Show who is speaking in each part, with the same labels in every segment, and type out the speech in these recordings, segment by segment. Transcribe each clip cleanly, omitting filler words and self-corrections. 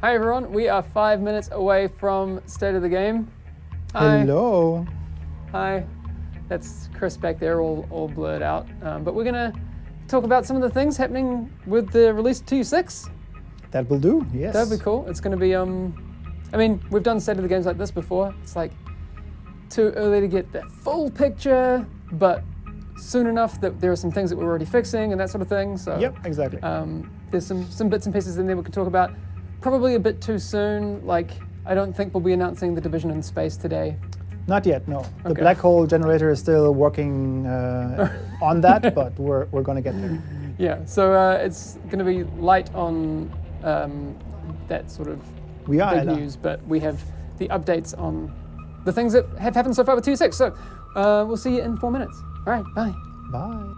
Speaker 1: Hi everyone, we are 5 minutes away from State of the Game. Hi.
Speaker 2: Hello.
Speaker 1: Hi. That's Chris back there, all blurred out. But we're gonna talk about some of the things happening with the release 2.6.
Speaker 2: That will do, yes.
Speaker 1: That'll be cool. It's gonna be, I mean, we've done State of the Games like this before. It's like too early to get the full picture, but soon enough that there are some things that we're already fixing and that sort of thing. So
Speaker 2: Yep, exactly.
Speaker 1: there's some bits and pieces in there we can talk about. Probably a bit too soon. Like, I don't think we'll be announcing the Division in space today.
Speaker 2: Not yet, no. The
Speaker 1: Okay.
Speaker 2: black hole generator is still working on that, but we're going to get there.
Speaker 1: Yeah, so it's going to be light on that sort of
Speaker 2: We are,
Speaker 1: big
Speaker 2: Ella.
Speaker 1: news, but we have the updates on the things that have happened so far with 2.6. So we'll see you in 4 minutes. All right, bye.
Speaker 2: Bye.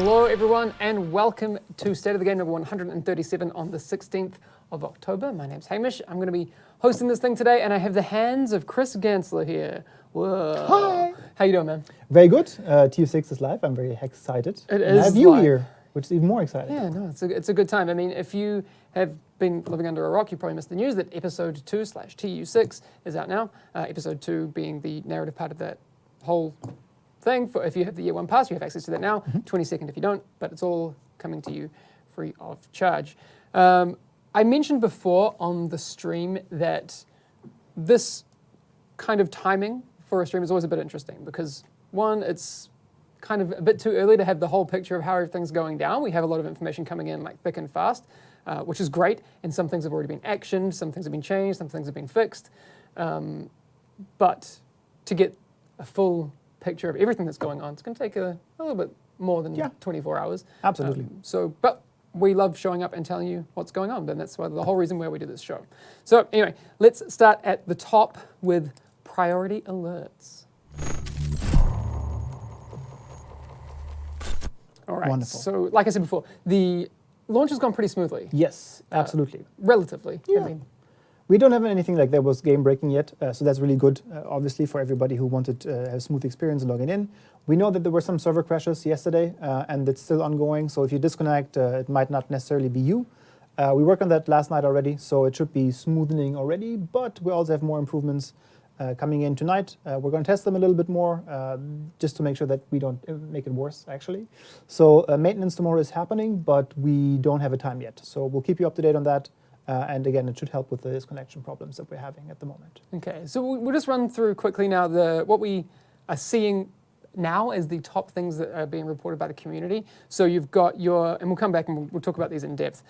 Speaker 1: Hello, everyone, and welcome to State of the Game number 137 on the 16th of October. My name's Hamish. I'm going to be hosting this thing today, and I have the hands of Chris Gansler here. Whoa.
Speaker 2: Hi.
Speaker 1: How you doing, man?
Speaker 2: Very good. TU6 is live. I'm very excited.
Speaker 1: It
Speaker 2: And I
Speaker 1: is
Speaker 2: have you
Speaker 1: live.
Speaker 2: here, which is even more exciting.
Speaker 1: Yeah, no, it's a good time. I mean, if you have been living under a rock, you probably missed the news that episode 2/TU6 is out now. Episode 2 being the narrative part of that whole thing. For if you have the year 1 pass, you have access to that now. 22nd if you don't, but it's all coming to you free of charge. I mentioned before on the stream that this kind of timing for a stream is always a bit interesting because, one, it's kind of a bit too early to have the whole picture of how everything's going down. We have a lot of information coming in like thick and fast, which is great, and some things have already been actioned, some things have been changed, some things have been fixed. But to get a full picture of everything that's going on, it's going to take a little bit more than 24 hours.
Speaker 2: Absolutely.
Speaker 1: But we love showing up and telling you what's going on, and that's why the whole reason why we do this show. So anyway, let's start at the top with priority alerts. All right.
Speaker 2: Wonderful.
Speaker 1: So, like I said before, the launch has gone pretty smoothly.
Speaker 2: Yes, absolutely.
Speaker 1: Relatively.
Speaker 2: Yeah.
Speaker 1: I mean,
Speaker 2: We don't have anything like that was game breaking yet, so that's really good, obviously, for everybody who wanted to have a smooth experience logging in. We know that there were some server crashes yesterday, and it's still ongoing, so if you disconnect, it might not necessarily be you. We worked on that last night already, so it should be smoothening already, but we also have more improvements coming in tonight. We're going to test them a little bit more, just to make sure that we don't make it worse, actually. So maintenance tomorrow is happening, but we don't have a time yet, so we'll keep you up to date on that. And again, it should help with the disconnection problems that we're having at the moment.
Speaker 1: okay, so we'll just run through quickly now what we are seeing now as the top things that are being reported by the community. So you've got and we'll come back and we'll talk about these in depth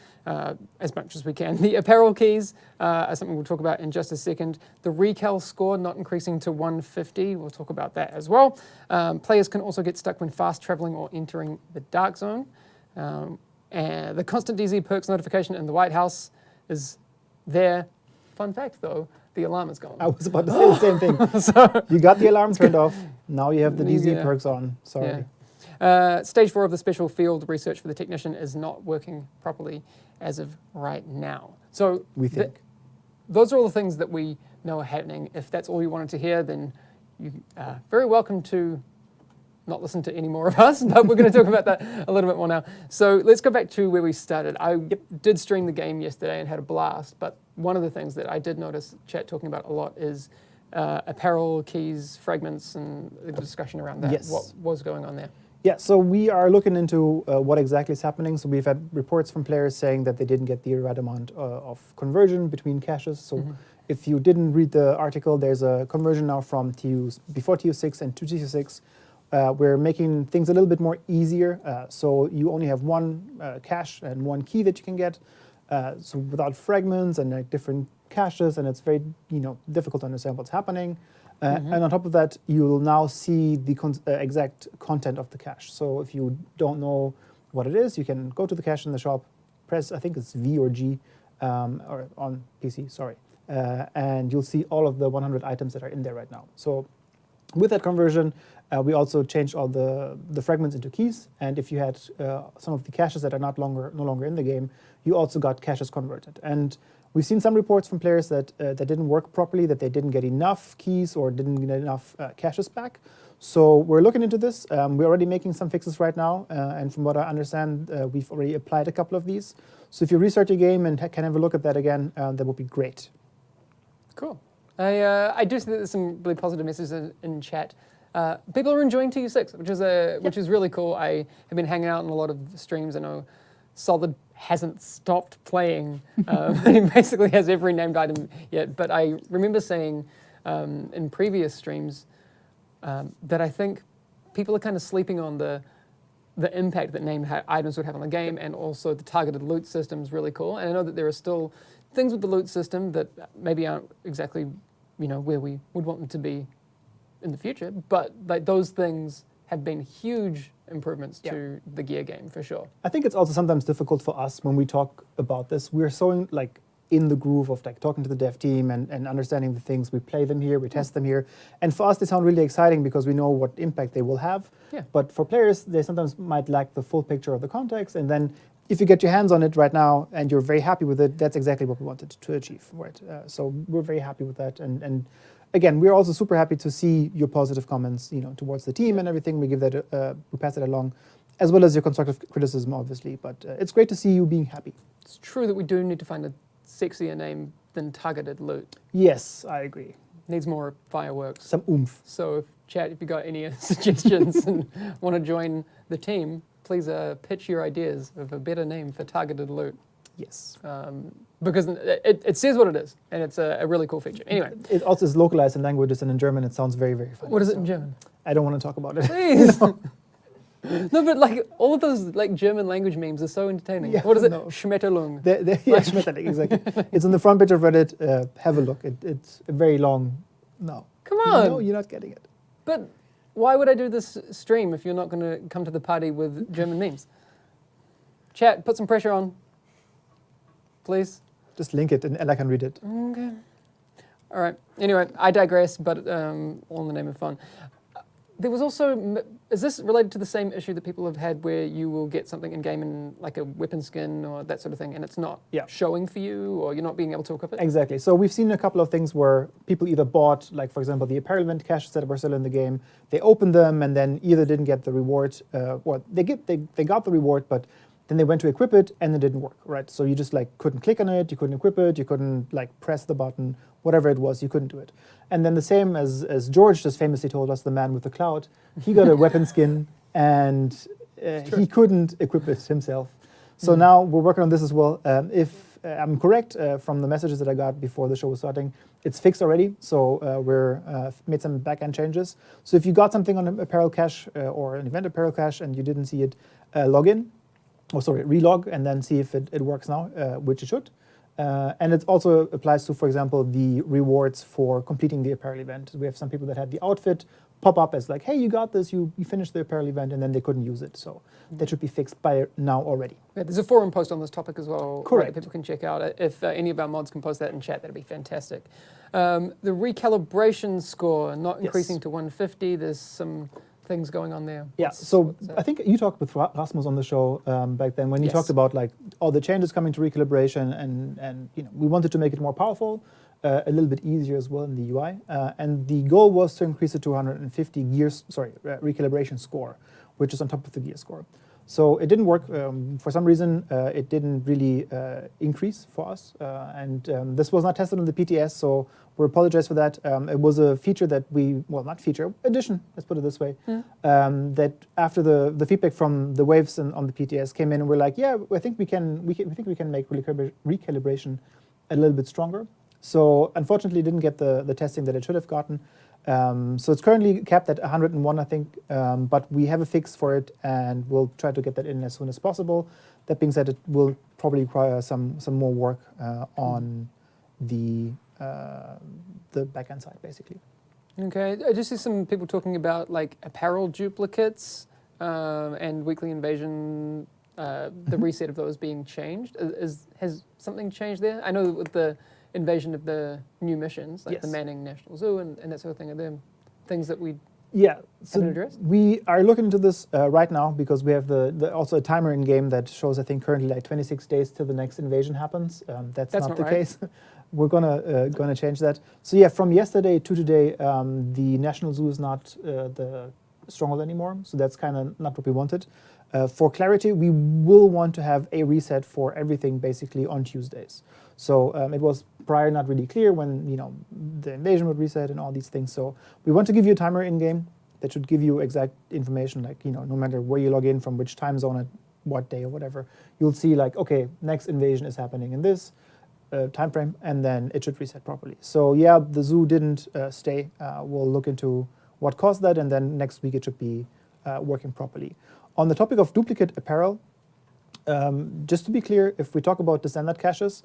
Speaker 1: as much as we can. The apparel keys are something we'll talk about in just a second. The recal score not increasing to 150, we'll talk about that as well. Players can also get stuck when fast traveling or entering the dark zone. And the constant DZ perks notification in the White House is there. Fun fact though, the alarm is gone.
Speaker 2: I was about to say the same thing.
Speaker 1: So,
Speaker 2: You got the alarm turned off. Now you have the DZ
Speaker 1: Yeah.
Speaker 2: perks on. Sorry.
Speaker 1: yeah. Stage 4 of the special field research for the technician is not working properly as of right now. So
Speaker 2: We think.
Speaker 1: those are all the things that we know are happening. If that's all you wanted to hear, then you are very welcome to not listen to any more of us, but we're going to talk about that a little bit more now. So let's go back to where we started. I did stream the game yesterday and had a blast, but one of the things that I did notice chat talking about a lot is apparel, keys, fragments, and the discussion around that.
Speaker 2: Yes.
Speaker 1: What was going on there?
Speaker 2: Yeah, so we are looking into what exactly is happening. So we've had reports from players saying that they didn't get the right amount of conversion between caches. So if you didn't read the article, there's a conversion now from before TU6 and to TU6. We're making things a little bit more easier. So you only have one cache and one key that you can get. So without fragments and like different caches, and it's very difficult to understand what's happening. And on top of that, you will now see the exact content of the cache. So if you don't know what it is, you can go to the cache in the shop, press, I think it's V or G, or on PC, sorry. And you'll see all of the 100 items that are in there right now. So with that conversion, we also changed all the fragments into keys. And if you had some of the caches that are no longer in the game, you also got caches converted. And we've seen some reports from players that that didn't work properly, that they didn't get enough keys or didn't get enough caches back. So we're looking into this. We're already making some fixes right now. And from what I understand, we've already applied a couple of these. So if you restart your game and can have a look at that again, that would be great.
Speaker 1: Cool. I do see that there's some really positive messages in chat. People are enjoying TU6, which is really cool. I have been hanging out in a lot of streams. I know Solid hasn't stopped playing. He basically has every named item yet. But I remember saying in previous streams that I think people are kind of sleeping on the impact that named items would have on the game, and also the targeted loot system is really cool. And I know that there are still things with the loot system that maybe aren't exactly where we would want them to be in the future, but like those things have been huge improvements to the gear game for sure.
Speaker 2: I think it's also sometimes difficult for us when we talk about this. We're so in the groove of like talking to the dev team and understanding the things. We play them here, we test them here. And for us, they sound really exciting because we know what impact they will have.
Speaker 1: Yeah.
Speaker 2: But for players, they sometimes might lack the full picture of the context. And then if you get your hands on it right now and you're very happy with it, that's exactly what we wanted to achieve, right? So we're very happy with that. And again, we're also super happy to see your positive comments, towards the team and everything. We give that, we pass it along, as well as your constructive criticism, obviously. But it's great to see you being happy.
Speaker 1: It's true that we do need to find a sexier name than targeted loot.
Speaker 2: Yes, I agree.
Speaker 1: Needs more fireworks.
Speaker 2: Some oomph.
Speaker 1: So, chat, if you got any suggestions and want to join the team, please pitch your ideas of a better name for targeted loot.
Speaker 2: Yes.
Speaker 1: Because it says what it is, and it's a really cool feature. Anyway.
Speaker 2: It also is localized in languages, and in German it sounds very, very funny.
Speaker 1: What is it in German?
Speaker 2: I don't want to talk about it.
Speaker 1: Please. No, but like all of those like German language memes are so entertaining.
Speaker 2: Yeah,
Speaker 1: What is it?
Speaker 2: no.
Speaker 1: Schmetterlung.
Speaker 2: Yeah, Schmetterling, exactly. It's on the front page of Reddit. Have a look. It's a very long. No.
Speaker 1: Come on.
Speaker 2: No, you're not getting it.
Speaker 1: But why would I do this stream if you're not going to come to the party with German memes? Chat, put some pressure on, please.
Speaker 2: Just link it and I can read it.
Speaker 1: Okay. All right. Anyway, I digress, but all in the name of fun. There was also, is this related to the same issue that people have had where you will get something in game in like a weapon skin or that sort of thing and it's not showing for you or you're not being able to equip it?
Speaker 2: Exactly. So we've seen a couple of things where people either bought, like for example, the apparel event caches that were still in the game, they opened them and then either didn't get the reward or they got the reward, but then they went to equip it and it didn't work, right? So you just like couldn't click on it, you couldn't equip it, you couldn't like press the button, whatever it was, you couldn't do it. And then the same as George just famously told us, the man with the cloud, he got a weapon skin and he couldn't equip it himself. So now we're working on this as well. If I'm correct from the messages that I got before the show was starting, it's fixed already. So we're made some backend changes. So if you got something on an apparel cache or an event apparel cache and you didn't see it, log in. Relog and then see if it works now, which it should. And it also applies to, for example, the rewards for completing the apparel event. We have some people that had the outfit pop up as like, hey, you got this, you finished the apparel event, and then they couldn't use it. So that should be fixed by now already.
Speaker 1: Yeah, there's a forum post on this topic as well.
Speaker 2: Correct.
Speaker 1: That people can check out. If any of our mods can post that in chat, that'd be fantastic. The recalibration score not increasing to 150. There's some things going on there.
Speaker 2: Yeah, so I think you talked with Rasmus on the show back then when you talked about like all the changes coming to recalibration and we wanted to make it more powerful, a little bit easier as well in the UI, and the goal was to increase it to 150 recalibration score, which is on top of the gear score. So it didn't work. For some reason, it didn't really increase for us. And this was not tested on the PTS, so we apologize for that. It was a feature that addition, let's put it this way, that after the feedback from the waves on the PTS came in and we're like, yeah, I think we can make recalibration a little bit stronger. So unfortunately, it didn't get the testing that it should have gotten. So it's currently capped at 101, I think, but we have a fix for it, and we'll try to get that in as soon as possible. That being said, it will probably require some more work on the backend side, basically.
Speaker 1: Okay, I just see some people talking about like apparel duplicates and weekly invasion, the reset of those being changed. Has something changed there? I know with the invasion of the new missions, like the Manning National Zoo and that sort of thing, are there things that we haven't addressed? We are looking into this right now because we have also a timer in game that shows, I think, currently like 26 days till the next invasion happens. That's not the case. We're gonna change that. So yeah, from yesterday to today, the National Zoo is not the stronghold anymore. So that's kind of not what we wanted. For clarity, we will want to have a reset for everything basically on Tuesdays. So it was prior not really clear when the invasion would reset and all these things. So we want to give you a timer in game that should give you exact information, like no matter where you log in, from which time zone at what day or whatever, you'll see like, okay, next invasion is happening in this time frame, and then it should reset properly. So yeah, the zoo didn't stay. We'll look into what caused that, and then next week it should be working properly. On the topic of duplicate apparel,
Speaker 2: Just to be clear, if we talk about the standard caches,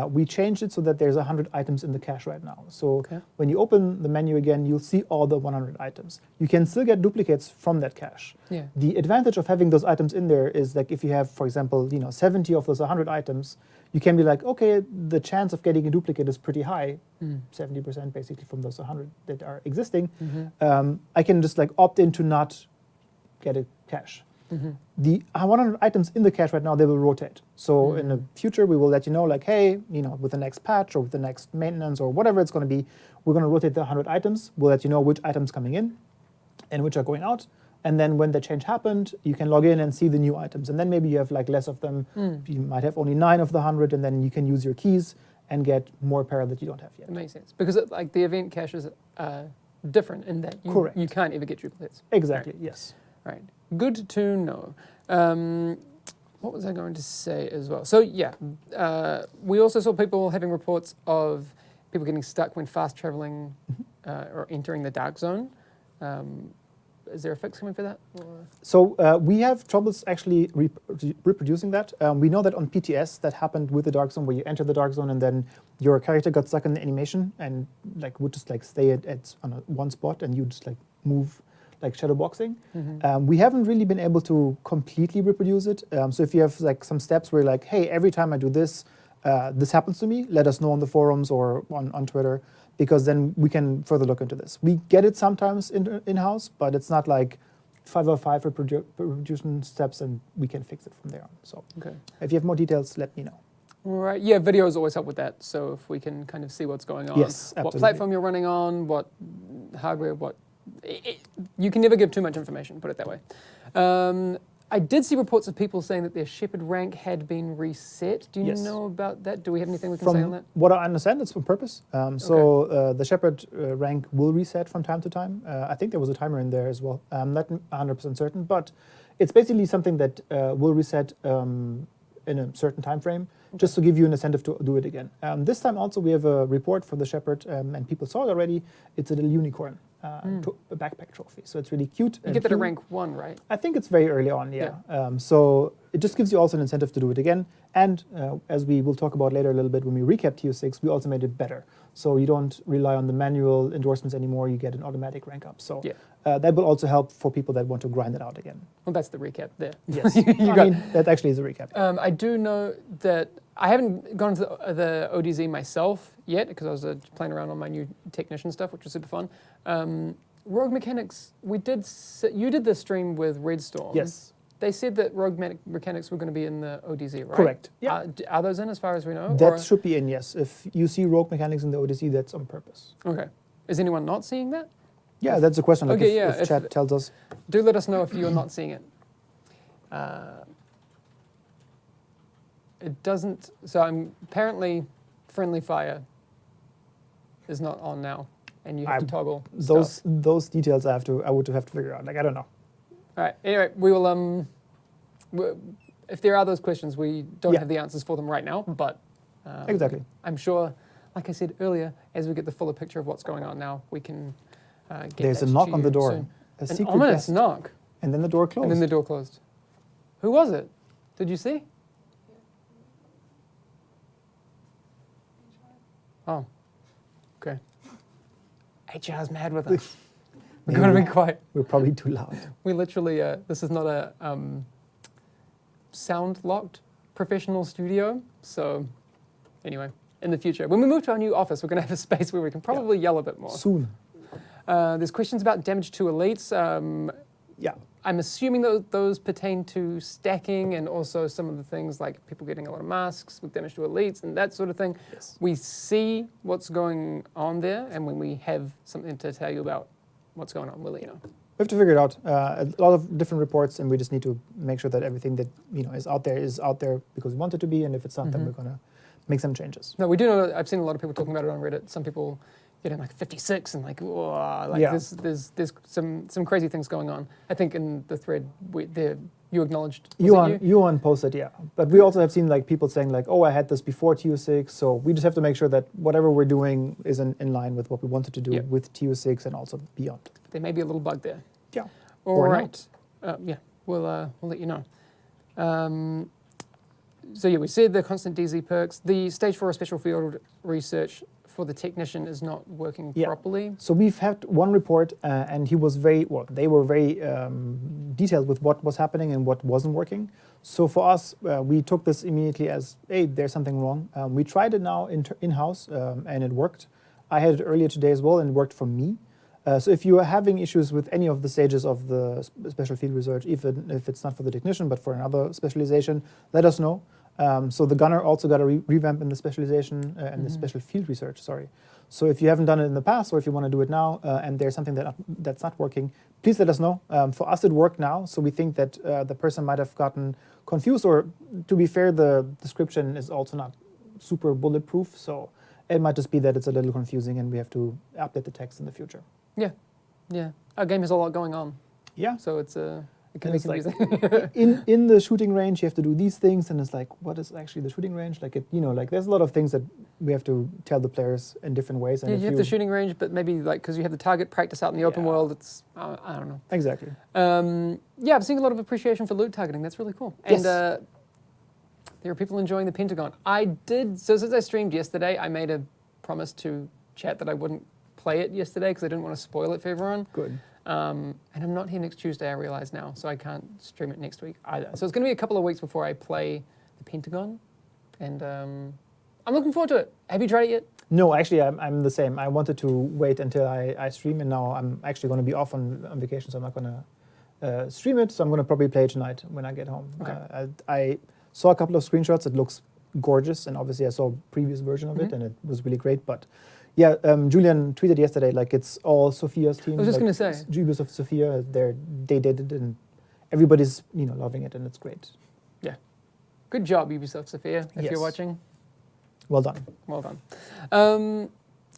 Speaker 2: we changed it so that there's 100 items in the cache right now. So when you open the menu again, you'll see all the 100 items. You can still get duplicates from that cache.
Speaker 1: Yeah.
Speaker 2: The advantage of having those items in there is like if you have, for example, 70 of those 100 items, you can be like, okay, the chance of getting a duplicate is pretty high, 70% basically from those 100 that are existing. I can just like opt in to not get a cache. The 100 items in the cache right now, they will rotate. So in the future, we will let you know, like, hey, with the next patch or with the next maintenance or whatever it's going to be, we're going to rotate the 100 items. We'll let you know which items coming in and which are going out. And then when the change happened, you can log in and see the new items. And then maybe you have like less of them. You might have only 9 of the 100, and then you can use your keys and get more para that you don't have yet.
Speaker 1: That makes sense. Because like the event caches are different in that you can't ever get duplicates.
Speaker 2: Exactly,
Speaker 1: right.
Speaker 2: yes.
Speaker 1: Right. Good to know. What was I going to say as well? So yeah, we also saw people having reports of people getting stuck when fast traveling or entering the dark zone. Is there a fix coming for that? Or?
Speaker 2: So we have troubles actually reproducing that. We know that on PTS that happened with the dark zone, where you enter the dark zone and then your character got stuck in the animation and like would just like stay at on one spot and you just like move like shadow boxing. We haven't really been able to completely reproduce it. So if you have like some steps where you're like, hey, every time I do this, this happens to me, let us know on the forums or on Twitter, because then we can further look into this. We get it sometimes in-house, but it's not like 505 reproduction steps and we can fix it from there on. So if you have more details, let me know.
Speaker 1: Right. Yeah, videos always help with that. So if we can kind of see what's going on,
Speaker 2: yes,
Speaker 1: what platform you're running on, what hardware, you can never give too much information, put it that way. I did see reports of people saying that their Shepherd rank had been reset. Do you know about that? Do we have anything we can say on that?
Speaker 2: From what I understand, it's on purpose. So the Shepherd rank will reset from time to time. I think there was a timer in there as well. I'm not 100% certain, but it's basically something that will reset in a certain time frame, just to give you an incentive to do it again. This time also we have a report for the Shepherd, and people saw it already. It's a little unicorn. A backpack trophy, so it's really cute.
Speaker 1: You get that at rank 1, right?
Speaker 2: I think it's very early on, yeah. So it just gives you also an incentive to do it again. And as we will talk about later a little bit when we recap TU6, we also made it better. So you don't rely on the manual endorsements anymore, you get an automatic rank up. So that will also help for people that want to grind it out again.
Speaker 1: Well, that's the recap there.
Speaker 2: Yes, I mean, that actually is a recap.
Speaker 1: I do know that I haven't gone to the ODZ myself yet because I was playing around on my new technician stuff, which was super fun. Rogue Mechanics, you did the stream with Redstorm.
Speaker 2: Yes.
Speaker 1: They said that Rogue Mechanics were going to be in the ODZ, right?
Speaker 2: Correct. Yeah.
Speaker 1: Are those in as far as we know?
Speaker 2: That should be in, yes. If you see Rogue Mechanics in the ODZ, that's on purpose.
Speaker 1: Okay. Is anyone not seeing that?
Speaker 2: Yeah, that's a question. Like if chat tells us.
Speaker 1: Do let us know if you're not seeing it. It doesn't. So apparently, friendly fire is not on now, and you have to toggle
Speaker 2: those details. I would have to figure out. Like I don't know.
Speaker 1: All right. Anyway, we will. If there are those questions, we don't have the answers for them right now. But
Speaker 2: exactly,
Speaker 1: I'm sure. Like I said earlier, as we get the fuller picture of what's going on now, we can get.
Speaker 2: There's a knock on the door.
Speaker 1: Soon.
Speaker 2: A
Speaker 1: An
Speaker 2: secret
Speaker 1: ominous
Speaker 2: guest.
Speaker 1: knock.
Speaker 2: And then the door closed.
Speaker 1: And then the door closed. Who was it? Did you see? Oh, okay. HR's mad with us. We're going to be quiet.
Speaker 2: We're probably too loud.
Speaker 1: We literally, this is not a sound-locked professional studio. So anyway, in the future, when we move to our new office, we're going to have a space where we can probably yell a bit more.
Speaker 2: Soon.
Speaker 1: There's questions about damage to elites. I'm assuming those pertain to stacking and also some of the things like people getting a lot of masks with damage to elites and that sort of thing.
Speaker 2: Yes.
Speaker 1: We see what's going on there, and when we have something to tell you about what's going on, we'll let you know.
Speaker 2: We have to figure it out. A lot of different reports, and we just need to make sure that everything that is out there because we want it to be, and if it's not, then we're going to make some changes.
Speaker 1: No, we do know. I've seen a lot of people talking about it on Reddit. Some people getting like 56 and like, whoa, like there's some crazy things going on. I think in the thread you acknowledged.
Speaker 2: Yuan posted, yeah. But we also have seen like people saying like, oh, I had this before TU6, so we just have to make sure that whatever we're doing is in line with what we wanted to do with TU6 and also beyond.
Speaker 1: There may be a little bug there.
Speaker 2: Yeah.
Speaker 1: All right. We'll let you know. So yeah, we said the constant DZ perks. The stage 4 special field research for the technician is not working properly.
Speaker 2: So we've had one report, and he was they were very detailed with what was happening and what wasn't working. So for us, we took this immediately as, hey, there's something wrong. We tried it now in-house, and it worked. I had it earlier today as well, and it worked for me. So if you are having issues with any of the stages of the special field research, even if it's not for the technician, but for another specialization, let us know. So the gunner also got a revamp in the specialization and the special field research, sorry. So if you haven't done it in the past, or if you want to do it now, and there's something that's not working, please let us know. For us, it worked now, so we think that the person might have gotten confused, or to be fair, the description is also not super bulletproof, so it might just be that it's a little confusing and we have to update the text in the future.
Speaker 1: Yeah. Our game has a lot going on.
Speaker 2: Yeah.
Speaker 1: So it can be confusing.
Speaker 2: Like, in the shooting range, you have to do these things, and it's like, what is actually the shooting range? Like there's a lot of things that we have to tell the players in different ways. And
Speaker 1: you have the shooting range, but maybe because you have the target practice out in the open world, it's I don't know.
Speaker 2: Exactly.
Speaker 1: I'm seeing a lot of appreciation for loot targeting. That's really cool.
Speaker 2: Yes.
Speaker 1: And there are people enjoying the Pentagon. So since I streamed yesterday, I made a promise to chat that I wouldn't play it yesterday because I didn't want to spoil it for everyone.
Speaker 2: Good.
Speaker 1: And I'm not here next Tuesday, I realize now, so I can't stream it next week either. So it's going to be a couple of weeks before I play the Pentagon, and I'm looking forward to it. Have you tried it yet?
Speaker 2: No, actually, I'm the same. I wanted to wait until I stream, and now I'm actually going to be off on vacation, so I'm not going to stream it. So I'm going to probably play tonight when I get home.
Speaker 1: Okay.
Speaker 2: I saw a couple of screenshots. It looks gorgeous, and obviously I saw a previous version of it, and it was really great. But yeah, Julian tweeted yesterday, like, it's all Sophia's team.
Speaker 1: I was just going to say.
Speaker 2: Jubius of Sophia, they did it, and everybody's loving it, and it's great.
Speaker 1: Yeah. Good job, Ubisoft Sophia, if you're watching.
Speaker 2: Well done.
Speaker 1: Well done.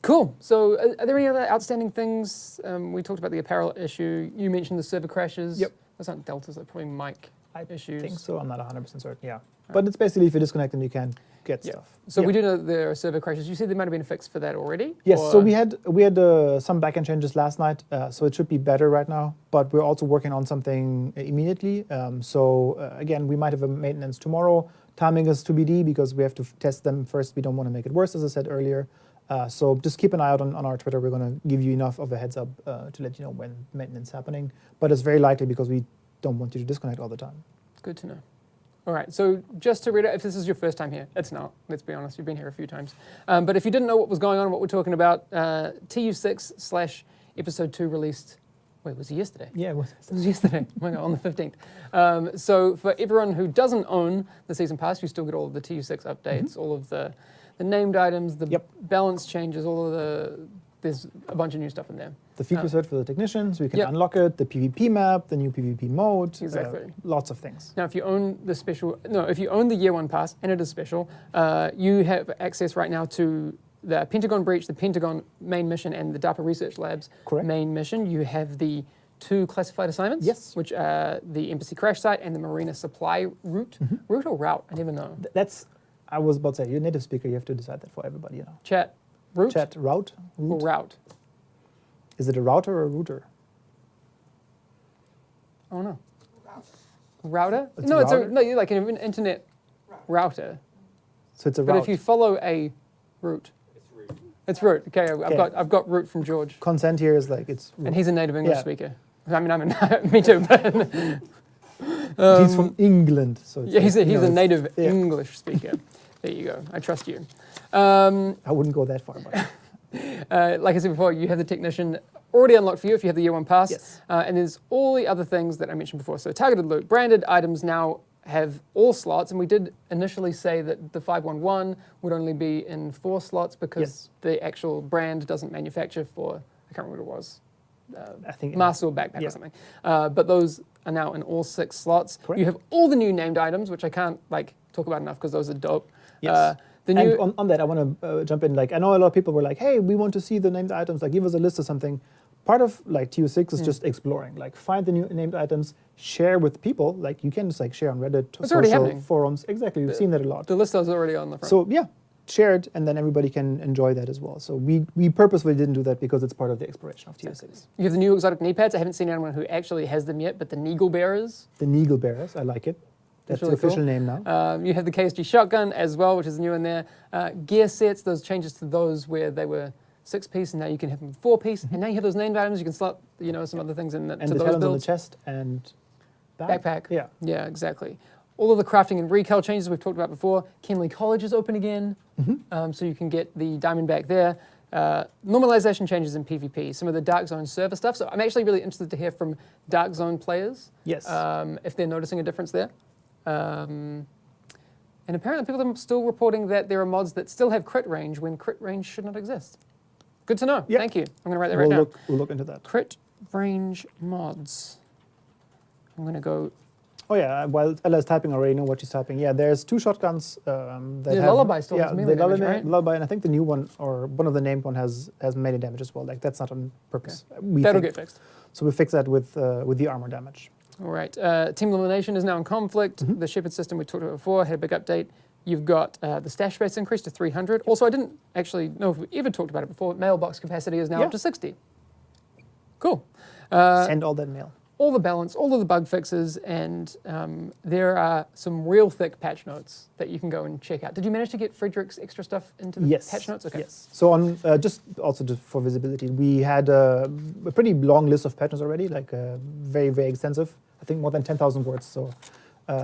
Speaker 1: Cool. So are there any other outstanding things? We talked about the apparel issue. You mentioned the server crashes.
Speaker 2: Yep.
Speaker 1: Those aren't deltas, they're probably mic issues.
Speaker 2: I think so. I'm not 100% certain, yeah. But it's basically if you disconnect them, you can get stuff.
Speaker 1: So we do know there are server crashes. You said there might have been a fix for that already?
Speaker 2: Yes, so we had some backend changes last night, so it should be better right now. But we're also working on something immediately. Again, we might have a maintenance tomorrow. Timing is TBD because we have to test them first. We don't want to make it worse, as I said earlier. So just keep an eye out on our Twitter. We're going to give you enough of a heads up to let you know when maintenance is happening. But it's very likely because we don't want you to disconnect all the time. Good
Speaker 1: to know. All right, so just to read it, if this is your first time here, it's not, let's be honest, you've been here a few times. But if you didn't know what was going on, what we're talking about, TU6/episode 2 released, was it yesterday?
Speaker 2: Yeah, it was.
Speaker 1: It was yesterday, oh my God, on the 15th. So for everyone who doesn't own the Season Pass, you still get all of the TU6 updates, all of the named items, the balance changes, there's a bunch of new stuff in there.
Speaker 2: The field research for the technicians, we can unlock it, the PvP map, the new PvP mode, lots of things.
Speaker 1: Now, if you own the Year 1 pass, and it is special, you have access right now to the Pentagon Breach, the Pentagon main mission, and the DARPA Research Labs main mission. You have the 2 classified assignments, which are the Embassy Crash Site and the Marina Supply Route. Route or route? I never know.
Speaker 2: I was about to say, you're a native speaker, you have to decide that for everybody,
Speaker 1: Chat, route?
Speaker 2: Chat, route?
Speaker 1: Or route?
Speaker 2: Is it a router or a router?
Speaker 1: Oh no. Router?
Speaker 2: It's a router?
Speaker 1: You're like an internet router.
Speaker 2: So it's a route.
Speaker 1: But if you follow a route, it's route. Okay, I've got route from George.
Speaker 2: Consent here is like it's route.
Speaker 1: And he's a native English speaker. I mean, me too. But
Speaker 2: he's from England, so
Speaker 1: he's a native English speaker. There you go. I trust you.
Speaker 2: I wouldn't go that far, but.
Speaker 1: Like I said before, you have the technician already unlocked for you if you have the Year 1 pass.
Speaker 2: Yes.
Speaker 1: And there's all the other things that I mentioned before. So targeted loot, branded items now have all slots, and we did initially say that the 511 would only be in 4 slots because the actual brand doesn't manufacture for, I can't remember what it was,
Speaker 2: I think
Speaker 1: mask or backpack or something. But those are now in all 6 slots.
Speaker 2: Correct.
Speaker 1: You have all the new named items, which I can't talk about enough because those are dope.
Speaker 2: Yes. And on that, I want to jump in. I know a lot of people were like, hey, we want to see the named items. Give us a list or something. Part of TU6 is just exploring. Find the new named items, share with people. You can just share on Reddit, social forums. Exactly, we've seen that a lot.
Speaker 1: The list is already on the front.
Speaker 2: So yeah, share it, and then everybody can enjoy that as well. So we purposefully didn't do that because it's part of the exploration of TU6.
Speaker 1: You have the new exotic knee pads. I haven't seen anyone who actually has them yet, but the Neagle Bearers.
Speaker 2: The Neagle Bearers, I like it. That's
Speaker 1: really
Speaker 2: the official
Speaker 1: cool.
Speaker 2: name now.
Speaker 1: You have the KSG shotgun as well, which is new in there. Gear sets, those changes to those where they were 6-piece, and now you can have them 4-piece. And now you have those named items. You can slot, some other things in
Speaker 2: And
Speaker 1: to
Speaker 2: the
Speaker 1: those
Speaker 2: talons on the
Speaker 1: builds.
Speaker 2: chest and bag.
Speaker 1: Backpack.
Speaker 2: Yeah.
Speaker 1: Yeah, exactly. All of the crafting and recal changes we've talked about before. Kenley College is open again, so you can get the diamond back there. Normalization changes in PvP, some of the Dark Zone server stuff. So I'm actually really interested to hear from Dark Zone players.
Speaker 2: Yes.
Speaker 1: If they're noticing a difference there. And apparently people are still reporting that there are mods that still have crit range when crit range should not exist. Good to know.
Speaker 2: Yep.
Speaker 1: Thank you. I'm going to write that right now.
Speaker 2: We'll look into that.
Speaker 1: Crit range mods. I'm going to go...
Speaker 2: Oh yeah, while Ella is typing, I already know what she's typing. Yeah, there's 2 shotguns that
Speaker 1: The
Speaker 2: have...
Speaker 1: Lullaby still has melee
Speaker 2: the
Speaker 1: damage, right?
Speaker 2: Lullaby, and I think the new one, or one of the named one, has melee damage as well. Like, that's not on purpose. We
Speaker 1: That'll
Speaker 2: think.
Speaker 1: get fixed.
Speaker 2: So we'll fix that with the armor damage.
Speaker 1: All right. Team Elimination is now in conflict. The Shepherd system we talked about before had a big update. You've got the stash space increase to 300. Also, I didn't actually know if we ever talked about it before. Mailbox capacity is now up to 60. Cool.
Speaker 2: Send all that mail.
Speaker 1: All the balance, all of the bug fixes, and there are some real thick patch notes that you can go and check out. Did you manage to get Frederick's extra stuff into the patch notes? Okay.
Speaker 2: Yes. So on just for visibility, we had a pretty long list of patch notes already, like very, very extensive. I think more than 10,000 words. So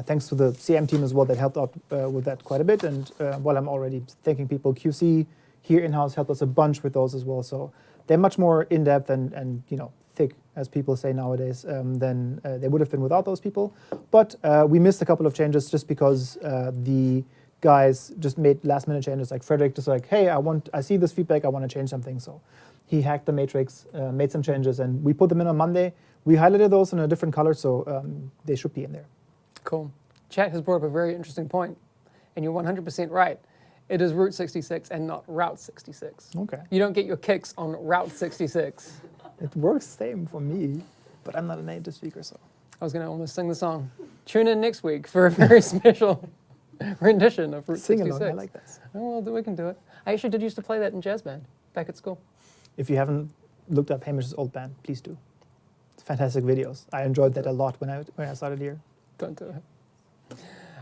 Speaker 2: thanks to the CM team as well that helped out with that quite a bit. And while I'm already thanking people, QC here in-house helped us a bunch with those as well. So they're much more in-depth and thick, as people say nowadays, than they would have been without those people. But we missed a couple of changes just because the guys just made last-minute changes. Like Frederick just like, hey, I see this feedback, I want to change something. So he hacked the matrix, made some changes, and we put them in on Monday. We highlighted those in a different color, so they should be in there.
Speaker 1: Cool. Chat has brought up a very interesting point, and you're 100% right. It is Route 66 and not Route 66.
Speaker 2: Okay.
Speaker 1: You don't get your kicks on Route 66.
Speaker 2: It works same for me, but I'm not a native speaker, so.
Speaker 1: I was going to almost sing the song. Tune in next week for a very special rendition of Route 66.
Speaker 2: Sing along, I like that.
Speaker 1: Oh, well, we can do it. I actually did used to play that in jazz band back at school.
Speaker 2: If you haven't looked up Hamish's old band, please do. It's fantastic videos. I enjoyed that a lot when I started here.
Speaker 1: Don't do it.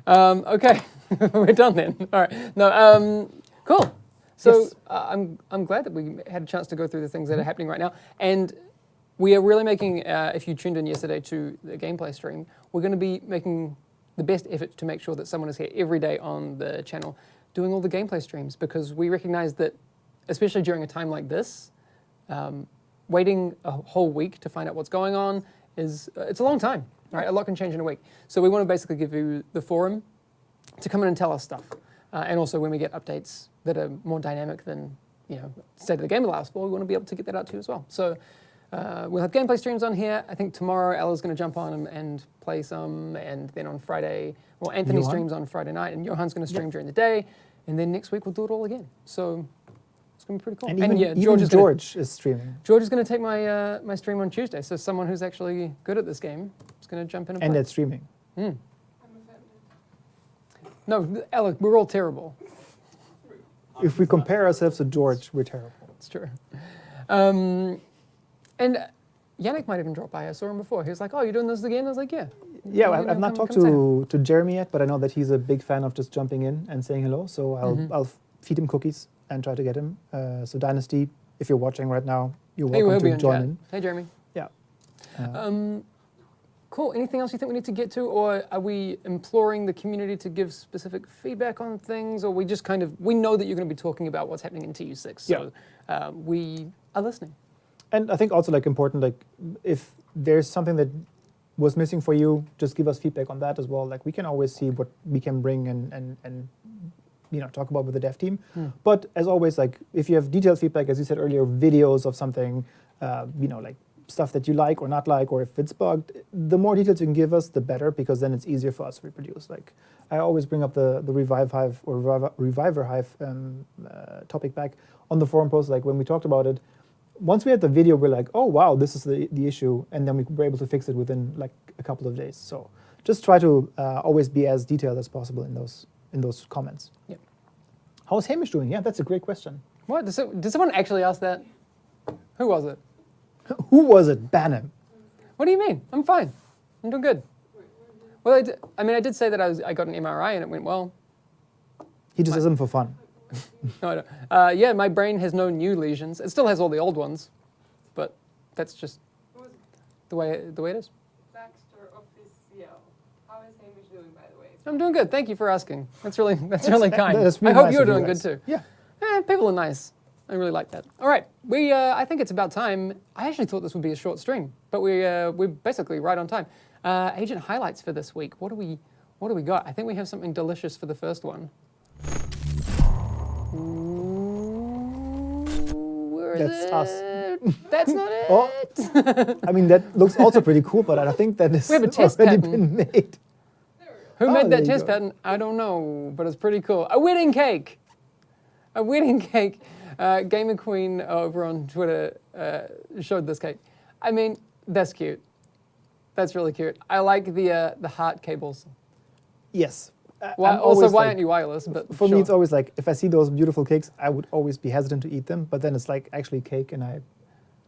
Speaker 1: Okay, we're done then. All right. No, cool. So
Speaker 2: Yes.
Speaker 1: I'm glad that we had a chance to go through the things that are happening right now. And we are really making, if you tuned in yesterday to the gameplay stream, we're going to be making the best effort to make sure that someone is here every day on the channel doing all the gameplay streams, because we recognize that, especially during a time like this, waiting a whole week to find out what's going on it's a long time, right? A lot can change in a week. So we want to basically give you the forum to come in and tell us stuff. And also when we get updates that are more dynamic than, State of the Game allows for, we want to be able to get that out to you as well. So we'll have gameplay streams on here. I think tomorrow Ella's going to jump on and play some, and then on Friday, Anthony
Speaker 2: Johan
Speaker 1: streams on Friday night, and Johan's going to stream during the day, and then next week we'll do it all again. So it's going to be pretty cool.
Speaker 2: And even George is streaming.
Speaker 1: George is going to take my my stream on Tuesday, so someone who's actually good at this game is going to jump in and
Speaker 2: And
Speaker 1: play.
Speaker 2: that's streaming.
Speaker 1: No, Ella, we're all terrible.
Speaker 2: If we compare ourselves to George, we're terrible.
Speaker 1: It's true. And Yannick might even drop by. I saw him before. He was like, "Oh, you're doing this again?" I was like, "Yeah."
Speaker 2: Yeah, I've not talked to Jeremy yet, but I know that he's a big fan of just jumping in and saying hello. So I'll feed him cookies and try to get him. So Dynasty, if you're watching right now, you're welcome to join in.
Speaker 1: Hey, Jeremy.
Speaker 2: Yeah.
Speaker 1: Cool. Anything else you think we need to get to, or are we imploring the community to give specific feedback on things, or we just we know that you're going to be talking about what's happening in TU6, so we are listening.
Speaker 2: And I think also important, if there's something that was missing for you, just give us feedback on that as well. We can always see what we can bring and talk about with the dev team. But as always, if you have detailed feedback, as you said earlier, videos of something, stuff that you like or not like, or if it's bugged, the more details you can give us, the better, because then it's easier for us to reproduce. I always bring up the Revive Hive or Reviver Hive topic back on the forum post. When we talked about it, once we had the video, we're like, oh wow, this is the issue, and then we were able to fix it within a couple of days. So just try to always be as detailed as possible in those comments.
Speaker 1: Yep.
Speaker 2: How's Hamish doing? Yeah, that's a great question.
Speaker 1: What? Did someone actually ask that? Who was it?
Speaker 2: Who was it? Ban him.
Speaker 1: What do you mean? I'm fine. I'm doing good. Well, I did say that I got an MRI and it went well.
Speaker 2: He just does them for fun.
Speaker 1: No, I don't. Yeah, my brain has no new lesions. It still has all the old ones, but that's just the way it is.
Speaker 3: Baxter official. How is Hamish doing, by the way?
Speaker 1: I'm doing good. Thank you for asking. That's really kind.
Speaker 2: That's really
Speaker 1: I hope
Speaker 2: nice
Speaker 1: you're
Speaker 2: of you
Speaker 1: doing
Speaker 2: guys.
Speaker 1: good too.
Speaker 2: Yeah.
Speaker 1: People are nice. I really like that. All right, I think it's about time. I actually thought this would be a short stream, but we're basically right on time. Agent highlights for this week. What do we got? I think we have something delicious for the first one. Where is
Speaker 2: That's
Speaker 1: it?
Speaker 2: us.
Speaker 1: That's not it.
Speaker 2: Oh. I mean, that looks also pretty cool, but I think that is
Speaker 1: We have a test
Speaker 2: already
Speaker 1: pattern.
Speaker 2: been made.
Speaker 1: Who
Speaker 2: Oh,
Speaker 1: made
Speaker 2: there
Speaker 1: that
Speaker 2: you
Speaker 1: test
Speaker 2: go.
Speaker 1: pattern? I don't know, but it's pretty cool. A wedding cake. A wedding cake. Gamer Queen over on Twitter showed this cake. I mean, that's cute. That's really cute. I like the heart cables.
Speaker 2: Yes.
Speaker 1: Why,
Speaker 2: I'm
Speaker 1: also,
Speaker 2: always
Speaker 1: why
Speaker 2: like-
Speaker 1: aren't you wireless? But
Speaker 2: For
Speaker 1: sure.
Speaker 2: me, it's always like, if I see those beautiful cakes, I would always be hesitant to eat them, but then it's like actually cake and I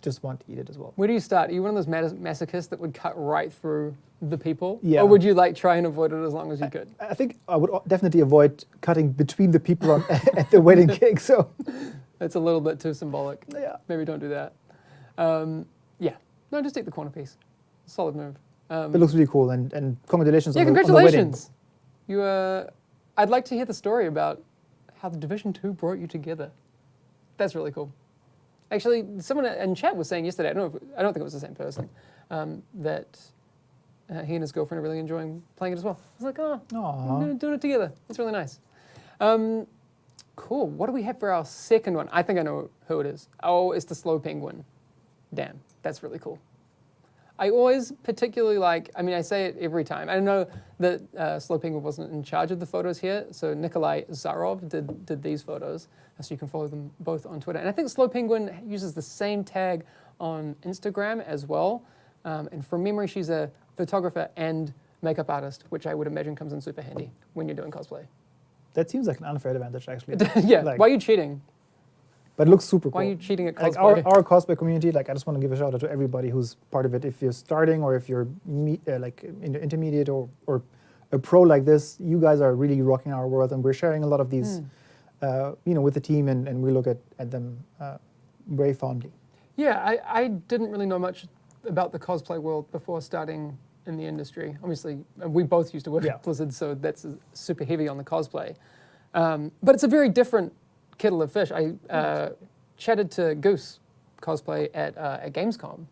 Speaker 2: just want to eat it as well.
Speaker 1: Where do you start? Are you one of those masochists that would cut right through the people?
Speaker 2: Yeah.
Speaker 1: Or would you like try and avoid it as long as you could?
Speaker 2: I think I would definitely avoid cutting between the people on, at the wedding cake, so
Speaker 1: That's a little bit too symbolic.
Speaker 2: yeah.
Speaker 1: Maybe don't do that. Yeah. No, just eat the corner piece. Solid move.
Speaker 2: It looks really cool, and congratulations
Speaker 1: Yeah,
Speaker 2: on the wedding.
Speaker 1: congratulations. I'd like to hear the story about how the Division 2 brought you together. That's really cool. Actually, someone in chat was saying yesterday, I don't think it was the same person, that he and his girlfriend are really enjoying playing it as well. I was like, oh,
Speaker 2: Aw.
Speaker 1: we're doing it together. That's really nice. Cool. What do we have for our second one? I think I know who it is. Oh, it's the Slow Penguin. Damn, that's really cool. I always particularly like, I say it every time. I know that Slow Penguin wasn't in charge of the photos here, so Nikolai Zarov did these photos, so you can follow them both on Twitter. And I think Slow Penguin uses the same tag on Instagram as well. And from memory, she's a photographer and makeup artist, which I would imagine comes in super handy when you're doing cosplay.
Speaker 2: That seems like an unfair advantage, actually.
Speaker 1: Yeah,
Speaker 2: Like,
Speaker 1: why are you cheating?
Speaker 2: But it looks super cool.
Speaker 1: Why are you cheating at
Speaker 2: Like
Speaker 1: cosplay?
Speaker 2: our cosplay community, like I just want to give a shout out to everybody who's part of it. If you're starting or if you're like in the intermediate or a pro like this, you guys are really rocking our world, and we're sharing a lot of these, with the team, and we look at them very fondly.
Speaker 1: Yeah, I didn't really know much about the cosplay world before starting in the industry. Obviously, we both used to work
Speaker 2: Yeah.
Speaker 1: at Blizzard, so that's super heavy on the cosplay. But it's a very different kettle of fish. I chatted to Goose Cosplay at Gamescom,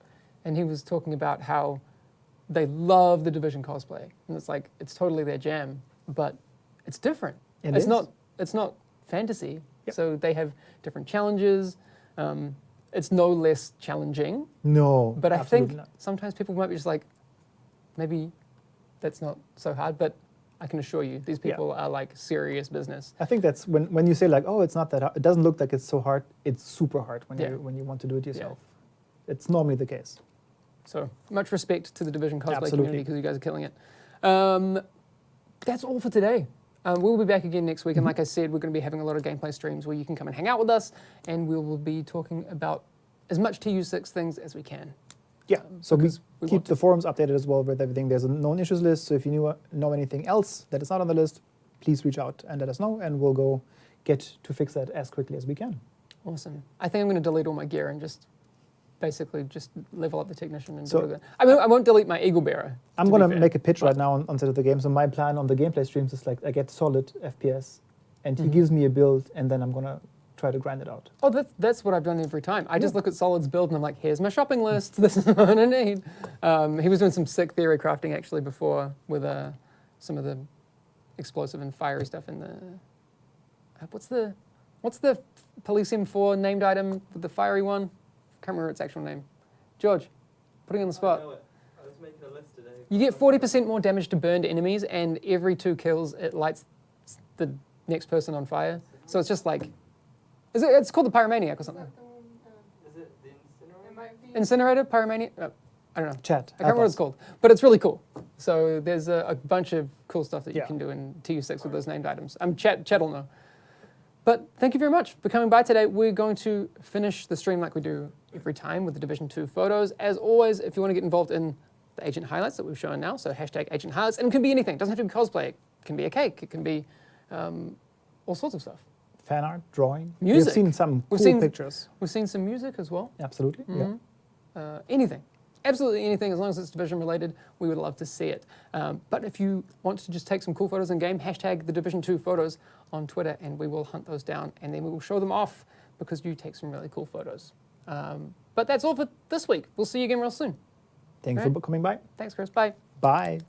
Speaker 1: and he was talking about how they love the Division cosplay, and it's like it's totally their jam, but it's different.
Speaker 2: It
Speaker 1: It's
Speaker 2: is.
Speaker 1: It's not fantasy,
Speaker 2: Yep.
Speaker 1: so they have different challenges. It's no less challenging,
Speaker 2: No,
Speaker 1: but I
Speaker 2: absolutely
Speaker 1: think
Speaker 2: not.
Speaker 1: sometimes people might be just like, maybe that's not so hard, but I can assure you, these
Speaker 2: Yeah.
Speaker 1: people are like serious business.
Speaker 2: I think that's when you say like, oh, it's not that hard. It doesn't look like it's so hard. It's super hard when
Speaker 1: Yeah.
Speaker 2: you want to do it yourself. It's normally the case.
Speaker 1: So much respect to the Division cosplay
Speaker 2: Absolutely.
Speaker 1: community because you guys are killing it. That's all for today. We'll be back again next week, and like I said, we're going to be having a lot of gameplay streams where you can come and hang out with us, and we will be talking about as much TU6 things as we can.
Speaker 2: Yeah. So we
Speaker 1: because we
Speaker 2: keep
Speaker 1: want
Speaker 2: the forums updated as well with everything. There's a known issues list. So if you know anything else that is not on the list, please reach out and let us know, and we'll go get to fix that as quickly as we can.
Speaker 1: Awesome. I think I'm going to delete all my gear and just basically just level up the technician and
Speaker 2: So-
Speaker 1: do it. I won't delete my Eagle Bearer.
Speaker 2: I'm
Speaker 1: to
Speaker 2: going
Speaker 1: be
Speaker 2: to
Speaker 1: fair.
Speaker 2: make a pitch
Speaker 1: But-
Speaker 2: right now on Set of the Game. So my plan on the gameplay streams is like I get solid FPS, and he
Speaker 1: Mhm.
Speaker 2: gives me a build, and then I'm going to try to grind it out.
Speaker 1: Oh, that's what I've done every time. I just
Speaker 2: Yeah.
Speaker 1: look at Solid's build and I'm like, here's my shopping list. This is what I need. He was doing some sick theory crafting actually before with some of the explosive and fiery stuff in the. What's the Police M4 named item with the fiery one? Can't remember its actual name. George, putting you on the spot.
Speaker 4: I know it. I was making a list today.
Speaker 1: You get 40% more damage to burned enemies, and every 2 kills it lights the next person on fire. So it's just like, it's called the Pyromaniac or something.
Speaker 4: Is it the incinerator?
Speaker 3: It might be.
Speaker 1: Incinerator, Pyromaniac? I don't know.
Speaker 2: Chat.
Speaker 1: I can't remember what it's called, but it's really cool. So there's a bunch of cool stuff that you
Speaker 2: Yeah.
Speaker 1: can do in TU6 with those named items. Chat will know. But thank you very much for coming by today. We're going to finish the stream like we do every time with the Division 2 photos. As always, if you want to get involved in the agent highlights that we've shown now. So hashtag agent highlights, and it can be anything. It doesn't have to be cosplay. It can be a cake. It can be all sorts of stuff.
Speaker 2: Fan art, drawing.
Speaker 1: Music.
Speaker 2: We've seen some
Speaker 1: We've
Speaker 2: cool
Speaker 1: seen-
Speaker 2: pictures.
Speaker 1: We've seen some music as well.
Speaker 2: Absolutely. Yeah.
Speaker 1: Anything. Absolutely anything, as long as it's Division related, we would love to see it. But if you want to just take some cool photos in game, hashtag the Division 2 photos on Twitter, and we will hunt those down, and then we will show them off because you take some really cool photos. But that's all for this week. We'll see you again real soon.
Speaker 2: Thanks
Speaker 1: Right.
Speaker 2: for coming by.
Speaker 1: Thanks, Chris. Bye.
Speaker 2: Bye.